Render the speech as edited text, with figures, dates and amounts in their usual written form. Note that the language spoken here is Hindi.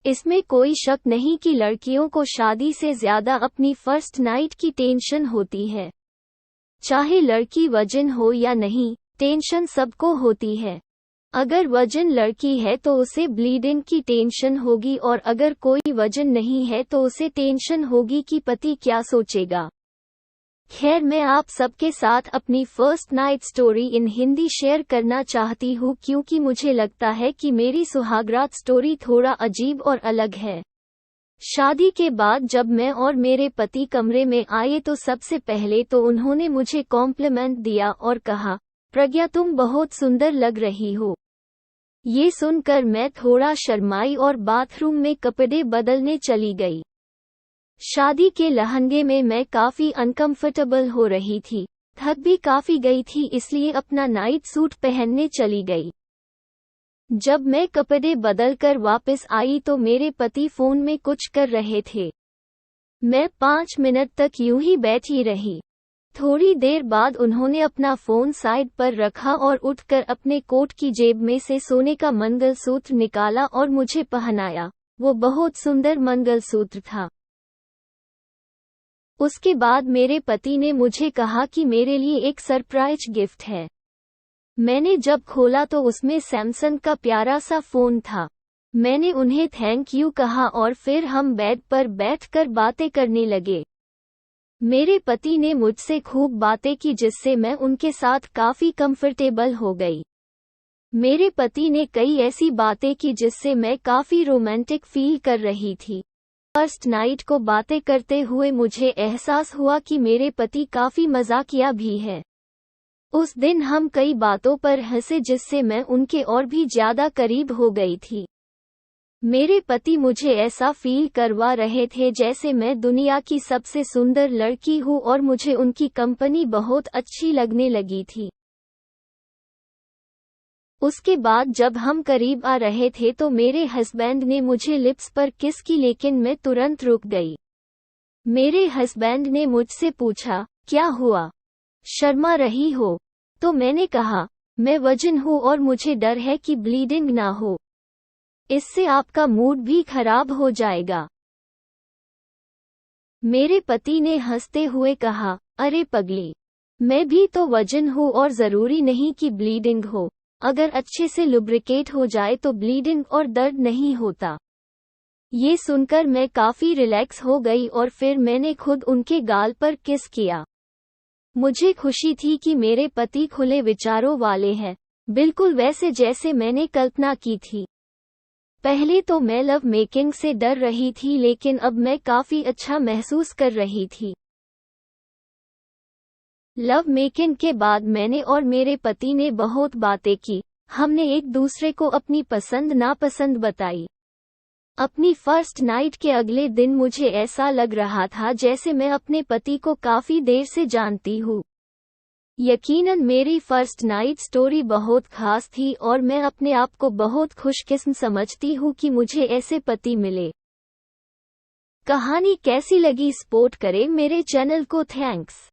इसमें कोई शक नहीं कि लड़कियों को शादी से ज्यादा अपनी फर्स्ट नाइट की टेंशन होती है। चाहे लड़की वर्जिन हो या नहीं, टेंशन सबको होती है। अगर वर्जिन लड़की है तो उसे ब्लीडिंग की टेंशन होगी, और अगर कोई वर्जिन नहीं है तो उसे टेंशन होगी कि पति क्या सोचेगा। खैर, मैं आप सबके साथ अपनी first night story in Hindi share करना चाहती हूँ, क्योंकि मुझे लगता है कि मेरी सुहागरात स्टोरी थोड़ा अजीब और अलग है। शादी के बाद जब मैं और मेरे पति कमरे में आए तो सबसे पहले तो उन्होंने मुझे कॉम्प्लीमेंट दिया और कहा, प्रज्ञा तुम बहुत सुंदर लग रही हो। ये सुनकर मैं थोड़ा शर्माई और बाथरूम में कपड़े बदलने चली गई। शादी के लहंगे में मैं काफी अनकंफर्टेबल हो रही थी, थक भी काफी गई थी, इसलिए अपना नाइट सूट पहनने चली गई। जब मैं कपड़े बदलकर वापस आई तो मेरे पति फोन में कुछ कर रहे थे। मैं 5 मिनट तक यूं ही बैठी रही। थोड़ी देर बाद उन्होंने अपना फोन साइड पर रखा और उठकर अपने कोट की जेब में से सोने का मंगलसूत्र निकाला और मुझे पहनाया। वो बहुत सुंदर मंगलसूत्र था। उसके बाद मेरे पति ने मुझे कहा कि मेरे लिए एक सरप्राइज गिफ्ट है। मैंने जब खोला तो उसमें सैमसंग का प्यारा सा फोन था। मैंने उन्हें थैंक यू कहा और फिर हम बेड पर बैठकर बातें करने लगे। मेरे पति ने मुझसे खूब बातें की, जिससे मैं उनके साथ काफी कंफर्टेबल हो गई। मेरे पति ने कई ऐसी बातें की जिससे मैं काफी रोमांटिक फील कर रही थी। फर्स्ट नाइट को बातें करते हुए मुझे एहसास हुआ कि मेरे पति काफी मजाकिया भी है। उस दिन हम कई बातों पर हंसे, जिससे मैं उनके और भी ज्यादा करीब हो गई थी। मेरे पति मुझे ऐसा फील करवा रहे थे जैसे मैं दुनिया की सबसे सुंदर लड़की हूँ, और मुझे उनकी कंपनी बहुत अच्छी लगने लगी थी। उसके बाद जब हम करीब आ रहे थे तो मेरे हस्बैंड ने मुझे लिप्स पर किस की, लेकिन मैं तुरंत रुक गई। मेरे हस्बैंड ने मुझसे पूछा, क्या हुआ, शर्मा रही हो? तो मैंने कहा, मैं वर्जिन हूँ और मुझे डर है कि ब्लीडिंग ना हो, इससे आपका मूड भी खराब हो जाएगा। मेरे पति ने हंसते हुए कहा, अरे पगली, मैं भी तो वर्जिन हूँ और जरूरी नहीं कि ब्लीडिंग हो। अगर अच्छे से लुब्रिकेट हो जाए तो ब्लीडिंग और दर्द नहीं होता। ये सुनकर मैं काफी रिलैक्स हो गई और फिर मैंने खुद उनके गाल पर किस किया। मुझे खुशी थी कि मेरे पति खुले विचारों वाले हैं, बिल्कुल वैसे जैसे मैंने कल्पना की थी। पहले तो मैं लव मेकिंग से डर रही थी, लेकिन अब मैं काफी अच्छा महसूस कर रही थी। लव मेकिंग के बाद मैंने और मेरे पति ने बहुत बातें की। हमने एक दूसरे को अपनी पसंद नापसंद बताई। अपनी फर्स्ट नाइट के अगले दिन मुझे ऐसा लग रहा था जैसे मैं अपने पति को काफी देर से जानती हूँ। यकीनन मेरी फर्स्ट नाइट स्टोरी बहुत खास थी और मैं अपने आप को बहुत खुशकिस्म समझती हूँ कि मुझे ऐसे पति मिले। कहानी कैसी लगी सपोर्ट करें मेरे चैनल को। थैंक्स।